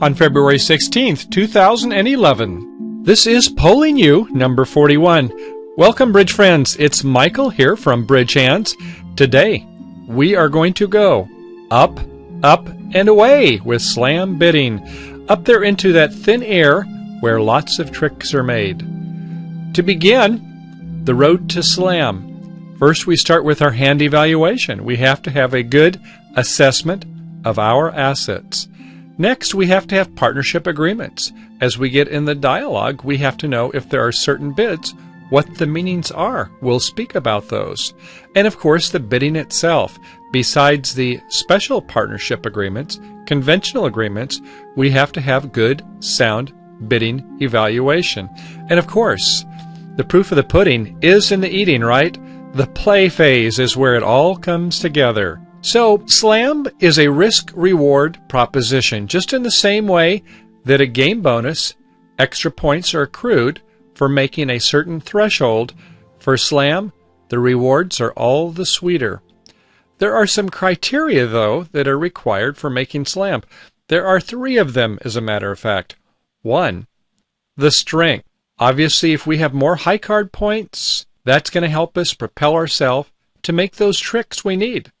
on February 16th, 2011. This is Polling You, number 41. Welcome, Bridge friends. It's Michael here from Bridge Hands. Today, we are going to go up, up, and away with slam bidding, up there into that thin air where lots of tricks are made. To begin, the road to slam. First, we start with our hand evaluation. We have to have a good assessment of our assets. Next, we have to have partnership agreements. As we get in the dialogue, we have to know if there are certain bids, what the meanings are. We'll speak about those. And of course, the bidding itself. Besides the special partnership agreements, conventional agreements, we have to have good, sound bidding evaluation. And of course, the proof of the pudding is in the eating, right? The play phase is where it all comes together. So, slam is a risk-reward proposition, just in the same way that a game bonus, extra points are accrued for making a certain threshold. For slam, the rewards are all the sweeter. There are some criteria, though, that are required for making slam. There are 3 of them, as a matter of fact. 1, the strength. Obviously, if we have more high card points, that's going to help us propel ourselves to make those tricks we need.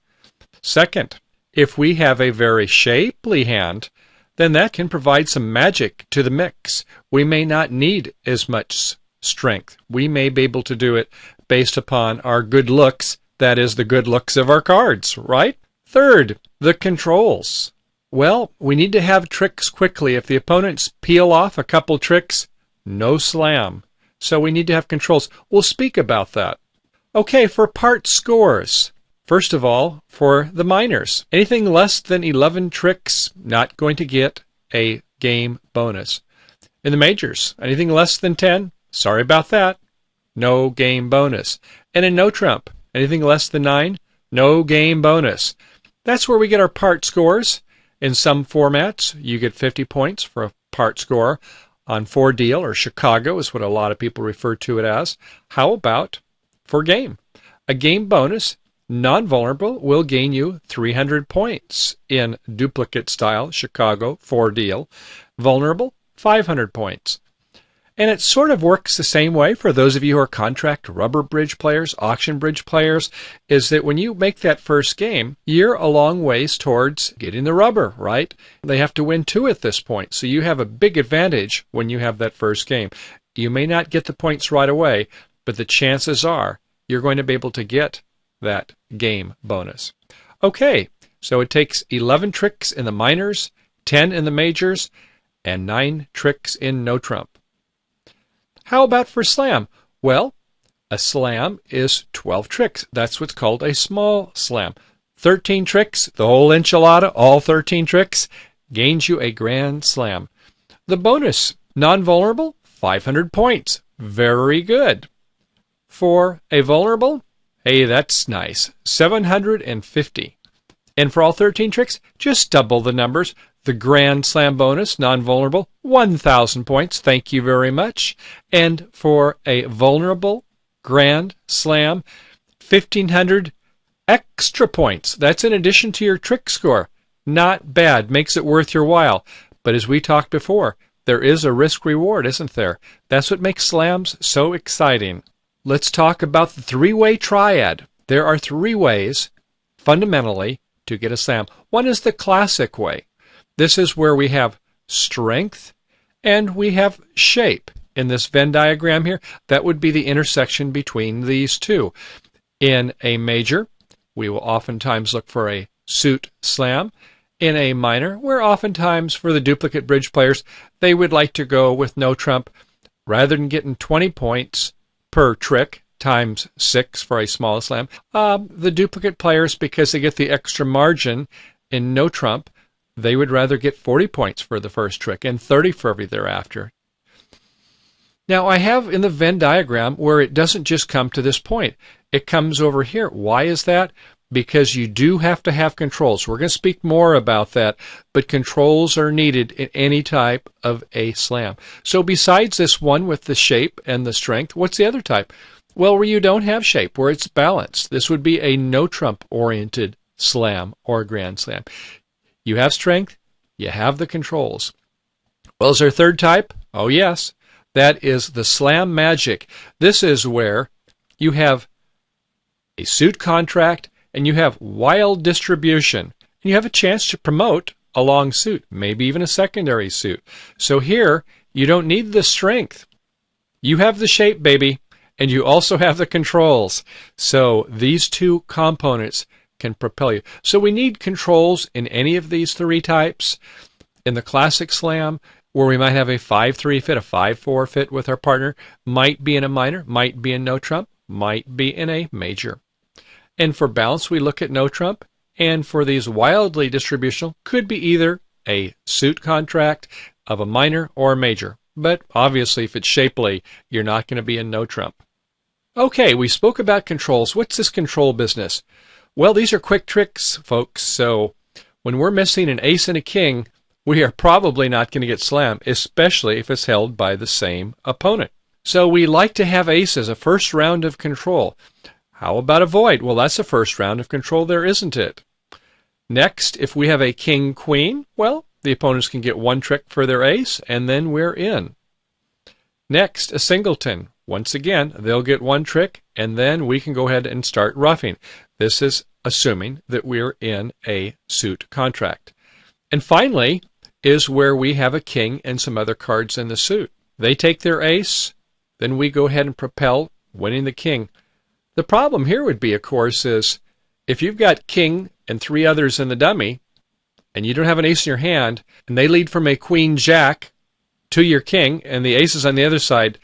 Second, if we have a very shapely hand, then that can provide some magic to the mix. We may not need as much strength. We may be able to do it based upon our good looks, that is, the good looks of our cards, right? Third, the controls. Well, we need to have tricks quickly. If the opponents peel off a couple tricks, no slam. So we need to have controls. We'll speak about that. Okay, for part scores. First of all, for the minors, anything less than 11 tricks, not going to get a game bonus. In the majors, anything less than 10, sorry about that, no game bonus. And in no trump, anything less than 9, no game bonus. That's where we get our part scores. In some formats, you get 50 points for a part score. On 4-deal, or Chicago is what a lot of people refer to it as. How about for game? A game bonus, non-vulnerable, will gain you 300 points. In duplicate style, Chicago, 4-deal. Vulnerable, 500 points. And it sort of works the same way for those of you who are contract rubber bridge players, auction bridge players, is that when you make that first game, you're a long ways towards getting the rubber, right? They have to win 2 at this point, so you have a big advantage when you have that first game. You may not get the points right away, but the chances are you're going to be able to get that game bonus. Okay, so it takes 11 tricks in the minors, 10 in the majors, and 9 tricks in no trump. How about for slam? Well, a slam is 12 tricks. That's what's called a small slam. 13 tricks, the whole enchilada, all 13 tricks, gains you a grand slam. The bonus, non-vulnerable, 500 points. Very good. For a vulnerable, hey, that's nice, 750. And for all 13 tricks, just double the numbers. The Grand Slam bonus, non-vulnerable, 1,000 points. Thank you very much. And for a vulnerable Grand Slam, 1,500 extra points. That's in addition to your trick score. Not bad. Makes it worth your while. But as we talked before, there is a risk-reward, isn't there? That's what makes slams so exciting. Let's talk about the 3-way triad. There are 3 ways, fundamentally, to get a slam. One is the classic way. This is where we have strength and we have shape. In this Venn diagram here, that would be the intersection between these 2. In a major, we will oftentimes look for a suit slam. In a minor, where oftentimes for the duplicate bridge players, they would like to go with no trump. Rather than getting 20 points per trick, times 6 for a small slam, the duplicate players, because they get the extra margin in no trump, they would rather get 40 points for the first trick and 30 for every thereafter. Now, I have in the Venn diagram where it doesn't just come to this point. It comes over here. Why is that? Because you do have to have controls. We're going to speak more about that, but controls are needed in any type of a slam. So besides this one with the shape and the strength, what's the other type? Well, where you don't have shape, where it's balanced. This would be a no-trump-oriented slam or grand slam. You have strength, you have the controls. Well, is there a third type? Oh, yes. That is the slam magic. This is where you have a suit contract and you have wild distribution. And you have a chance to promote a long suit, maybe even a secondary suit. So here, you don't need the strength. You have the shape, baby, and you also have the controls. So these two components can propel you. So we need controls in any of these three types. In the classic slam, where we might have a 5-3 fit, a 5-4 fit with our partner, might be in a minor, might be in no trump, might be in a major. And for balance, we look at no trump. And for these wildly distributional, could be either a suit contract of a minor or a major. But obviously, if it's shapely, you're not going to be in no trump. Okay, we spoke about controls. What's this control business? Well, these are quick tricks, folks. So when we're missing an ace and a king, we are probably not going to get slammed, especially if it's held by the same opponent. So we like to have aces, a first round of control. How about a void? Well, that's a first round of control there, isn't it? Next, if we have a king-queen, well, the opponents can get one trick for their ace, and then we're in. Next, a singleton. Once again, they'll get one trick, and then we can go ahead and start roughing. This is assuming that we're in a suit contract. And finally is where we have a king and some other cards in the suit. They take their ace, then we go ahead and propel, winning the king. The problem here would be, of course, is if you've got king and three others in the dummy, and you don't have an ace in your hand, and they lead from a queen-jack to your king, and the ace is on the other side,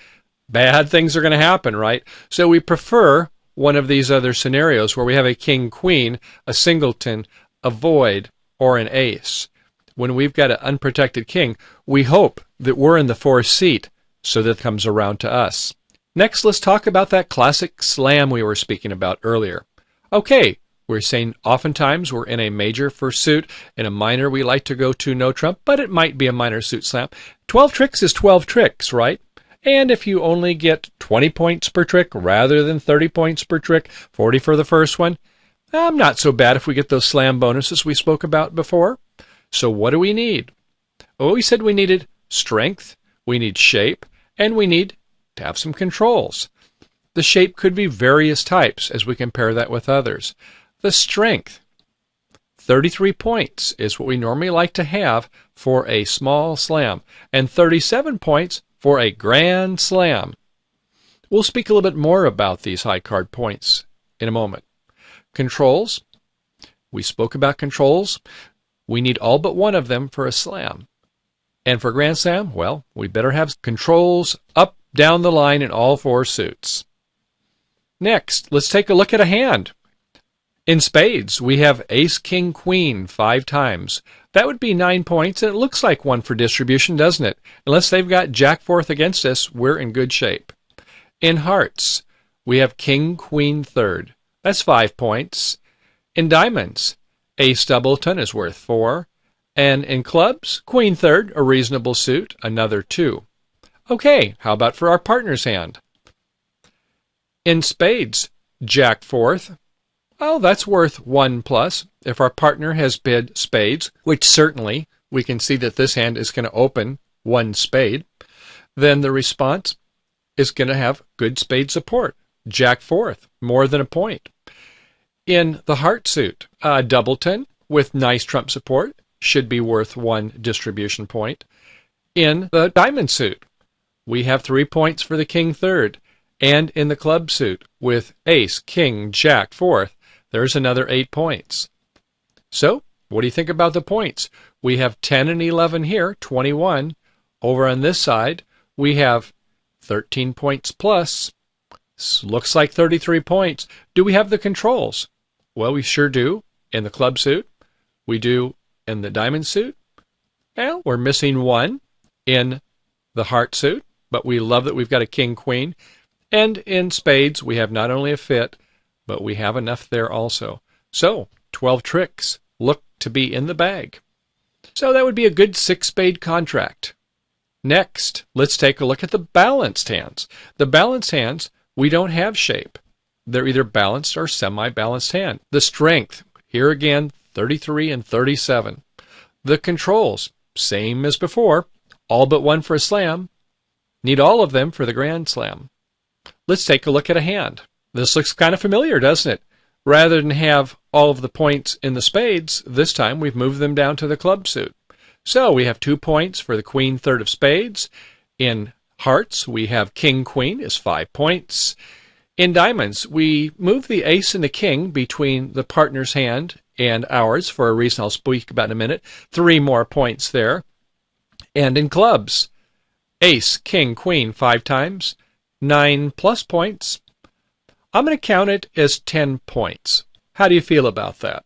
bad things are going to happen, right? So we prefer one of these other scenarios where we have a king-queen, a singleton, a void, or an ace. When we've got an unprotected king, we hope that we're in the fourth seat, so that it comes around to us. Next, let's talk about that classic slam we were speaking about earlier. Okay, we're saying oftentimes we're in a major for suit. In a minor, we like to go to no trump, but it might be a minor suit slam. 12 tricks is 12 tricks, right? And if you only get 20 points per trick rather than 30 points per trick, 40 for the first one, not so bad if we get those slam bonuses we spoke about before. So what do we need? Well, we said we needed strength, we need shape, and we need to have some controls. The shape could be various types as we compare that with others. The strength, 33 points is what we normally like to have for a small slam, and 37 points for a grand slam. We'll speak a little bit more about these high card points in a moment. Controls, we spoke about controls. We need all but one of them for a slam. And for grand slam, well, we better have controls up, down the line in all four suits. Next, let's take a look at a hand. In spades, we have ace, king, queen 5 times. That would be 9 points, and it looks like one for distribution, doesn't it? Unless they've got jack fourth against us, we're in good shape. In hearts, we have king, queen third. That's 5 points. In diamonds, ace doubleton is worth 4. And in clubs, queen third, a reasonable suit, another 2. Okay, how about for our partner's hand? In spades, jack fourth. Well, that's worth 1 plus. If our partner has bid spades, which certainly we can see that this hand is going to open 1 spade, then the response is going to have good spade support. Jack fourth, more than a point. In the heart suit, doubleton with nice trump support should be worth 1 distribution point. In the diamond suit, we have 3 points for the king third. And in the club suit with ace, king, jack fourth, there's another 8 points. So, what do you think about the points? We have 10 and 11 here, 21. Over on this side, we have 13 points plus. Looks like 33 points. Do we have the controls? Well, we sure do in the club suit. We do in the diamond suit. Well, we're missing 1 in the heart suit, but we love that we've got a king-queen. And in spades, we have not only a fit, but we have enough there also. So, 12 tricks look to be in the bag. So that would be a good 6-spade contract. Next, let's take a look at the balanced hands. The balanced hands, we don't have shape. They're either balanced or semi-balanced hand. The strength, here again, 33 and 37. The controls, same as before, All but one for a slam. Need all of them for the grand slam. Let's take a look at a hand. This looks kind of familiar, doesn't it? Rather than have all of the points in the spades, this time we've moved them down to the club suit. So we have 2 points for the queen third of spades. In hearts, we have king queen is 5 points. In diamonds, we move the ace and the king between the partner's hand and ours for a reason I'll speak about in a minute. 3 more points there. And in clubs, ace, king, queen 5 times, 9 plus points. I'm going to count it as 10 points. How do you feel about that?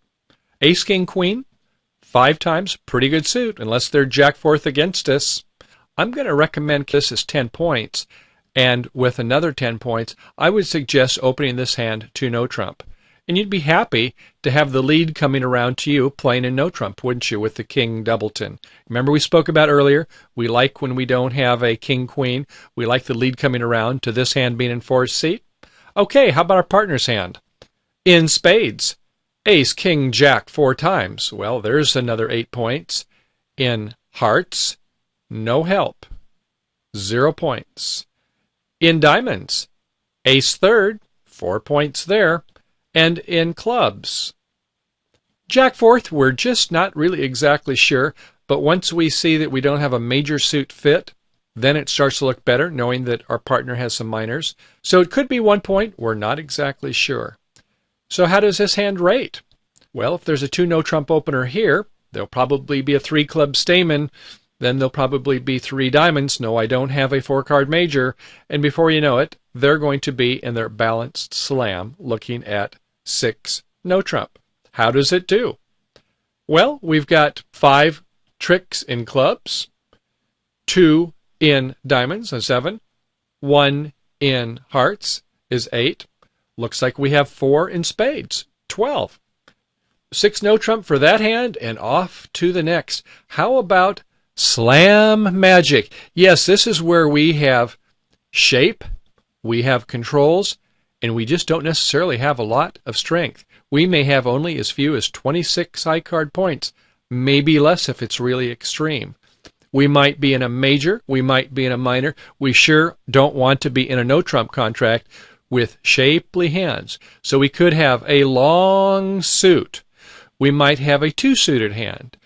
Ace, king, queen, 5 times, pretty good suit, unless they're jack fourth against us. I'm going to recommend this as 10 points, and with another 10 points, I would suggest opening this hand to no trump. And you'd be happy to have the lead coming around to you playing in no trump, wouldn't you, with the king doubleton? Remember we spoke about earlier, we like when we don't have a king queen, we like the lead coming around to this hand being in fourth seat. Okay, how about our partner's hand? In spades, ace, king, jack 4 times. Well, there's another 8 points. In hearts, no help, 0 points. In diamonds, ace third, 4 points there. And in clubs, jack fourth, we're just not really exactly sure, but once we see that we don't have a major suit fit, then it starts to look better, knowing that our partner has some minors. So it could be 1 point, we're not exactly sure. So how does this hand rate? Well, if there's a 2 no trump opener here, there'll probably be a 3 club stamen, then there'll probably be 3 diamonds. No, I don't have a 4 card major. And before you know it, they're going to be in their balanced slam looking at 6 no trump. How does it do? Well, we've got 5 tricks in clubs, 2 in diamonds, a 7, 1 in hearts is 8. Looks like we have 4 in spades, 12. 6 no trump for that hand, and off to the next. How about slam magic? Yes, this is where we have shape, we have controls, and we just don't necessarily have a lot of strength. We may have only as few as 26 high card points, maybe less if it's really extreme. We might be in a major, we might be in a minor. We sure don't want to be in a no trump contract with shapely hands. So we could have a long suit. We might have a 2-suited hand.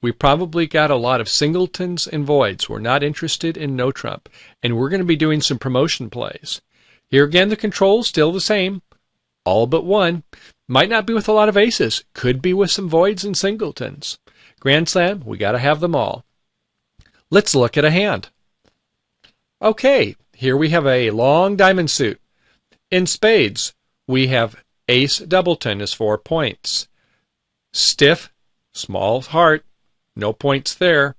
We probably got a lot of singletons and voids. We're not interested in no trump. And we're going to be doing some promotion plays. Here again, the control's still the same. All but 1. Might not be with a lot of aces. Could be with some voids and singletons. Grand Slam, we got to have them all. Let's look at a hand. Okay, here we have a long diamond suit. In spades, we have ace doubleton is 4 points. Stiff, small heart, no points there.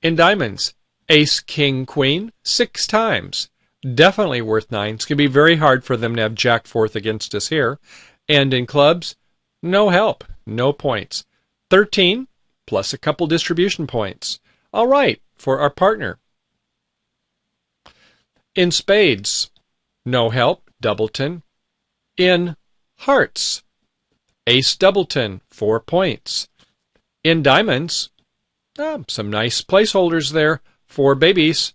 In diamonds, ace, king, queen, 6 times. Definitely worth 9. It's going to be very hard for them to have jack fourth against us here. And in clubs, no help, no points. 13 plus a couple distribution points. All right, for our partner. In spades, no help, doubleton. In hearts, ace doubleton, 4 points. In diamonds, some nice placeholders there. 4 babies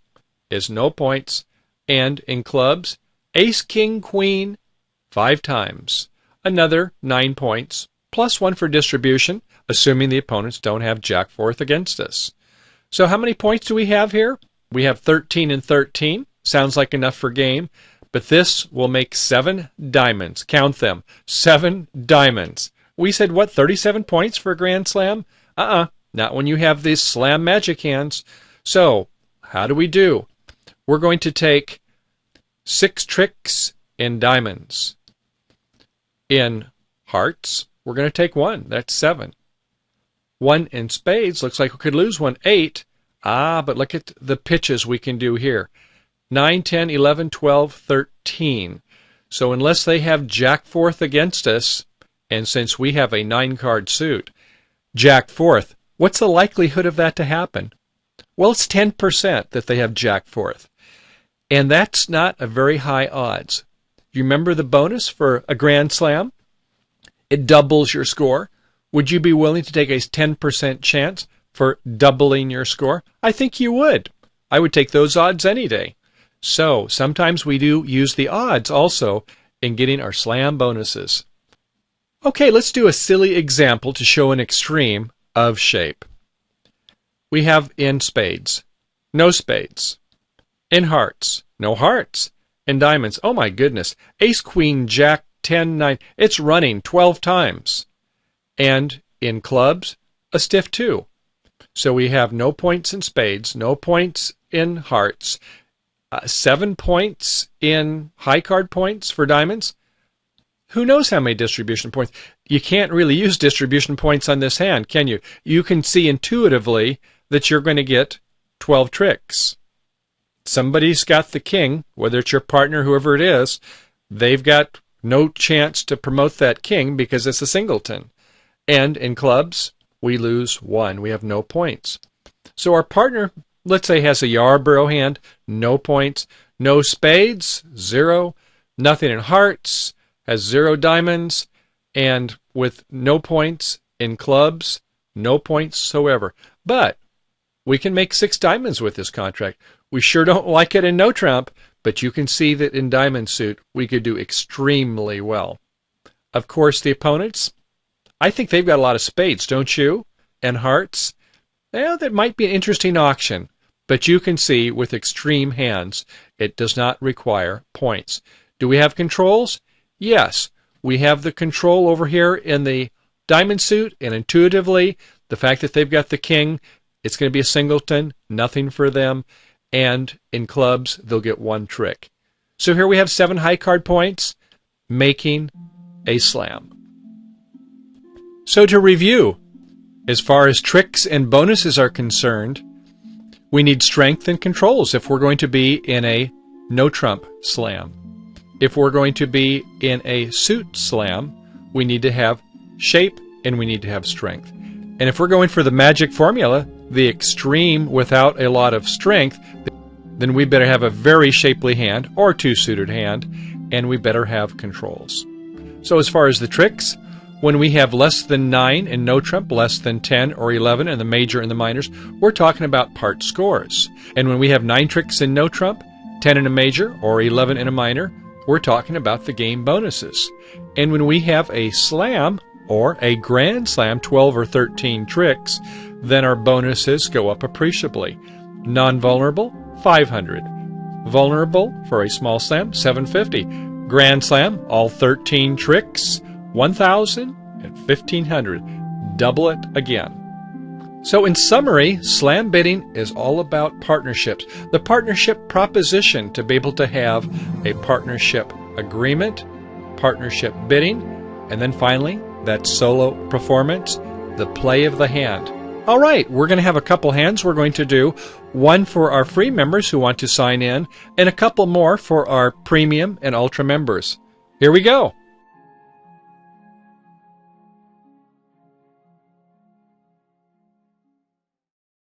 is no points. And in clubs, ace, king, queen, 5 times. Another 9 points, plus 1 for distribution, assuming the opponents don't have jack fourth against us. So how many points do we have here? We have 13 and 13. Sounds like enough for game. But this will make 7 diamonds. Count them. 7 diamonds. We said, what, 37 points for a Grand Slam? Not when you have these slam magic hands. So, how do we do? We're going to take 6 tricks in diamonds. In hearts, we're going to take 1. That's 7. 1 in spades. Looks like we could lose 1. 8. But look at the pitches we can do here. 9, 10, 11, 12, 13. So unless they have jack fourth against us, and since we have a 9-card suit, jack fourth, what's the likelihood of that to happen? Well, it's 10% that they have jack fourth. And that's not a very high odds. You remember the bonus for a Grand Slam? It doubles your score. Would you be willing to take a 10% chance for doubling your score? I think you would. I would take those odds any day. So sometimes we do use the odds also in getting our slam bonuses. Okay, let's do a silly example to show an extreme of shape. We have in spades, no spades. In hearts, no hearts. In diamonds, oh my goodness, ace, queen, jack, 10, 9, it's running 12 times. And in clubs, a stiff 2. So we have no points in spades, no points in hearts, 7 points in high card points for diamonds. Who knows how many distribution points? You can't really use distribution points on this hand, can you? You can see intuitively that you're going to get 12 tricks. Somebody's got the king, whether it's your partner, whoever it is, they've got no chance to promote that king because it's a singleton. And in clubs, we lose 1. We have no points. So our partner, let's say, has a Yarborough hand, no points. No spades, 0. Nothing in hearts, has 0 diamonds. And with no points in clubs, no points whatsoever. But we can make 6 diamonds with this contract. We sure don't like it in no trump, but you can see that in diamond suit, we could do extremely well. Of course, the opponents, I think they've got a lot of spades, don't you? And hearts. Well, that might be an interesting auction, but you can see with extreme hands, it does not require points. Do we have controls? Yes. We have the control over here in the diamond suit, and intuitively, the fact that they've got the king, it's going to be a singleton, nothing for them. And in clubs, they'll get 1 trick. So here we have 7 high card points, making a slam. So to review, as far as tricks and bonuses are concerned, we need strength and controls if we're going to be in a no-trump slam. If we're going to be in a suit slam, we need to have shape and we need to have strength. And if we're going for the magic formula, the extreme without a lot of strength, then we better have a very shapely hand or 2-suited hand, and we better have controls. So as far as the tricks, when we have less than 9 in no trump, less than 10 or 11 in the major and the minors, we're talking about part scores. And when we have 9 tricks in no trump, 10 in a major or 11 in a minor, we're talking about the game bonuses. And when we have a slam or a grand slam, 12 or 13 tricks, then our bonuses go up appreciably. Non-vulnerable, 500. Vulnerable for a small slam, 750. Grand slam, all 13 tricks, 1,000 and 1,500. Double it again. So in summary, slam bidding is all about partnerships. The partnership proposition to be able to have a partnership agreement, partnership bidding, and then finally, that solo performance, the play of the hand. All right, we're going to have a couple hands we're going to do. One for our free members who want to sign in, and a couple more for our premium and ultra members. Here we go.